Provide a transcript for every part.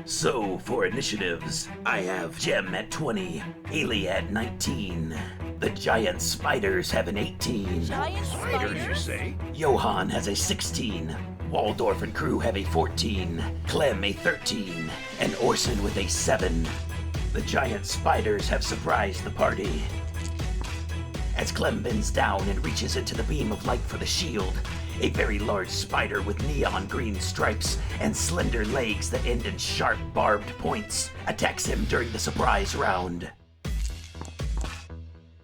So, for initiatives, I have Jem at 20, Ailey at 19. The giant spiders have an 18. Giant spiders, you say? Johan has a 16. Waldorf and crew have a 14. Clem a 13. And Orson with a 7. The giant spiders have surprised the party. As Clem bends down and reaches into the beam of light for the shield, a very large spider with neon green stripes and slender legs that end in sharp barbed points attacks him during the surprise round.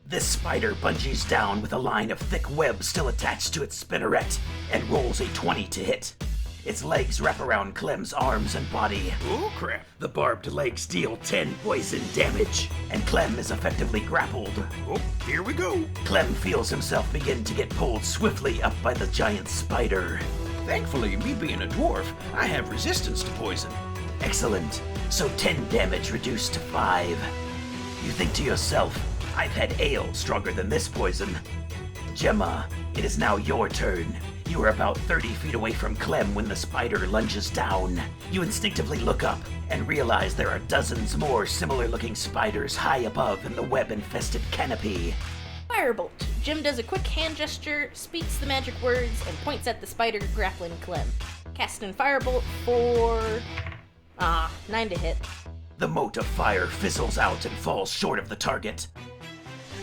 This spider bungees down with a line of thick web still attached to its spinneret and rolls a 20 to hit. Its legs wrap around Clem's arms and body. Oh crap. The barbed legs deal 10 poison damage, and Clem is effectively grappled. Oh, here we go. Clem feels himself begin to get pulled swiftly up by the giant spider. Thankfully, me being a dwarf, I have resistance to poison. Excellent. So 10 damage reduced to 5. You think to yourself, I've had ale stronger than this poison. Gemma, it is now your turn. You are about 30 feet away from Clem when the spider lunges down. You instinctively look up and realize there are dozens more similar-looking spiders high above in the web-infested canopy. Firebolt. Jim does a quick hand gesture, speaks the magic words, and points at the spider grappling Clem. Casting Firebolt for... 9 to hit. The mote of fire fizzles out and falls short of the target.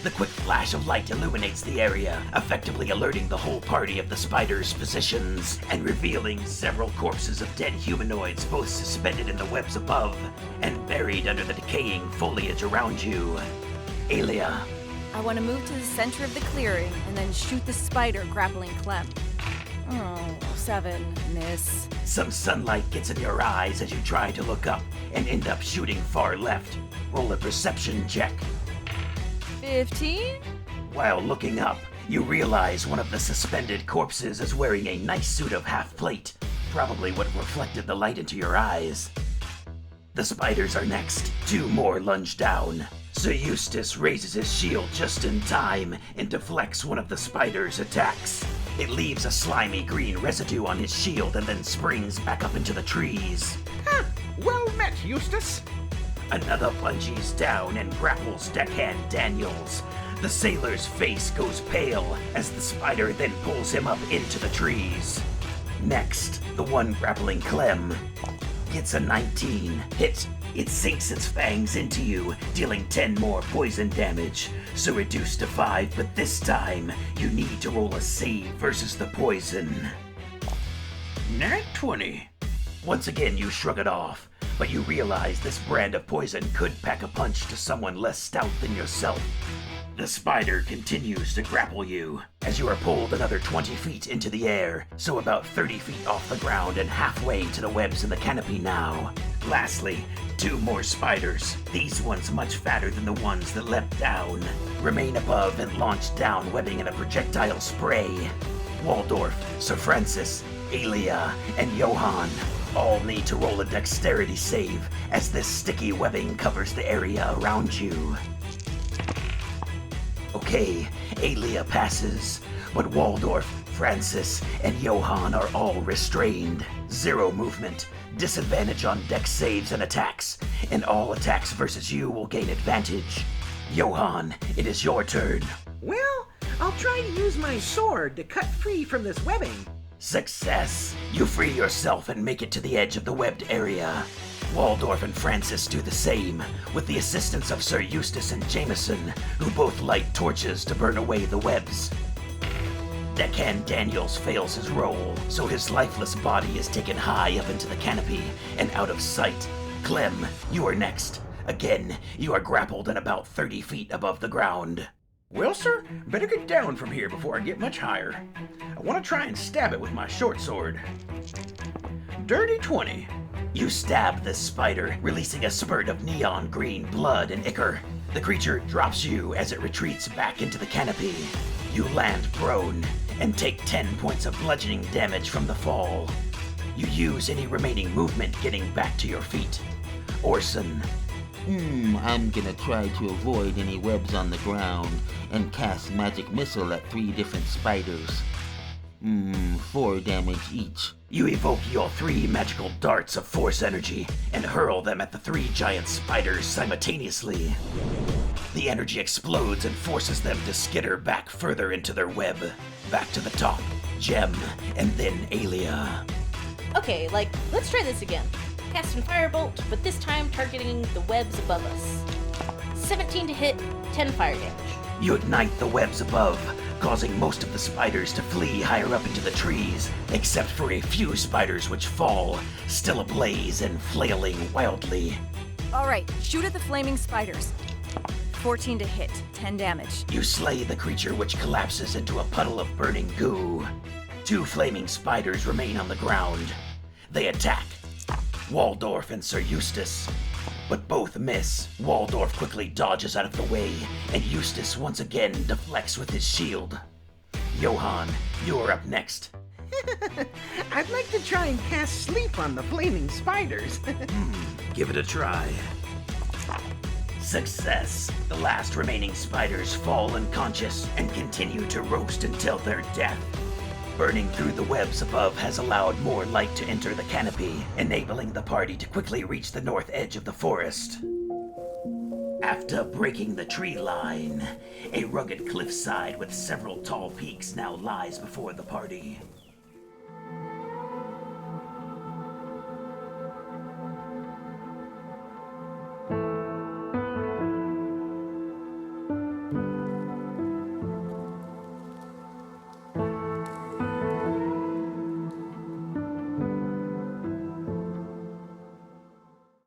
The quick flash of light illuminates the area, effectively alerting the whole party of the spider's positions, and revealing several corpses of dead humanoids both suspended in the webs above and buried under the decaying foliage around you. Aelia. I want to move to the center of the clearing and then shoot the spider grappling Clem. Oh, 7, miss. Some sunlight gets in your eyes as you try to look up and end up shooting far left. Roll a perception check. 15? While looking up, you realize one of the suspended corpses is wearing a nice suit of half-plate, probably what reflected the light into your eyes. The spiders are next. 2 more lunge down. Sir Eustace raises his shield just in time and deflects one of the spider's attacks. It leaves a slimy green residue on his shield and then springs back up into the trees. Ha! Well met, Eustace. Another bungees down and grapples Deckhand Daniels. The sailor's face goes pale as the spider then pulls him up into the trees. Next, the one grappling Clem gets a 19 hit. It sinks its fangs into you, dealing 10 more poison damage, so reduced to 5, but this time you need to roll a save versus the poison. Nat 20. Once again, you shrug it off, but you realize this brand of poison could pack a punch to someone less stout than yourself. The spider continues to grapple you as you are pulled another 20 feet into the air, so about 30 feet off the ground and halfway to the webs in the canopy now. Lastly, 2 more spiders, these ones much fatter than the ones that leapt down, remain above and launch down, webbing in a projectile spray. Waldorf, Sir Francis, Aelia, and Johan all need to roll a dexterity save as this sticky webbing covers the area around you. Okay, Aelia passes, but Waldorf, Francis, and Johan are all restrained. 0 movement, disadvantage on dex saves and attacks, and all attacks versus you will gain advantage. Johan, it is your turn. Well, I'll try to use my sword to cut free from this webbing. Success! You free yourself and make it to the edge of the webbed area. Waldorf and Francis do the same, with the assistance of Sir Eustace and Jameson, who both light torches to burn away the webs. Deckhand Daniels fails his roll, so his lifeless body is taken high up into the canopy and out of sight. Clem, you are next. Again, you are grappled and about 30 feet above the ground. Well, sir, better get down from here before I get much higher. I want to try and stab it with my short sword. Dirty 20. You stab this spider, releasing a spurt of neon green blood and ichor. The creature drops you as it retreats back into the canopy. You land prone and take 10 points of bludgeoning damage from the fall. You use any remaining movement getting back to your feet. Orson. I'm gonna try to avoid any webs on the ground and cast magic missile at 3 different spiders. 4 damage each. You evoke your 3 magical darts of force energy and hurl them at the 3 giant spiders simultaneously. The energy explodes and forces them to skitter back further into their web. Back to the top, Gem, and then Alia. Okay, let's try this again. Casting Firebolt, but this time targeting the webs above us. 17 to hit, 10 fire damage. You ignite the webs above, causing most of the spiders to flee higher up into the trees, except for a few spiders which fall, still ablaze and flailing wildly. Alright, shoot at the flaming spiders. 14 to hit, 10 damage. You slay the creature which collapses into a puddle of burning goo. 2 flaming spiders remain on the ground. They attack Waldorf and Sir Eustace, but both miss. Waldorf quickly dodges out of the way, and Eustace once again deflects with his shield. Johann, you're up next. I'd like to try and cast sleep on the flaming spiders. Give it a try. Success! The last remaining spiders fall unconscious and continue to roast until their death. Burning through the webs above has allowed more light to enter the canopy, enabling the party to quickly reach the north edge of the forest. After breaking the tree line, a rugged cliffside with several tall peaks now lies before the party.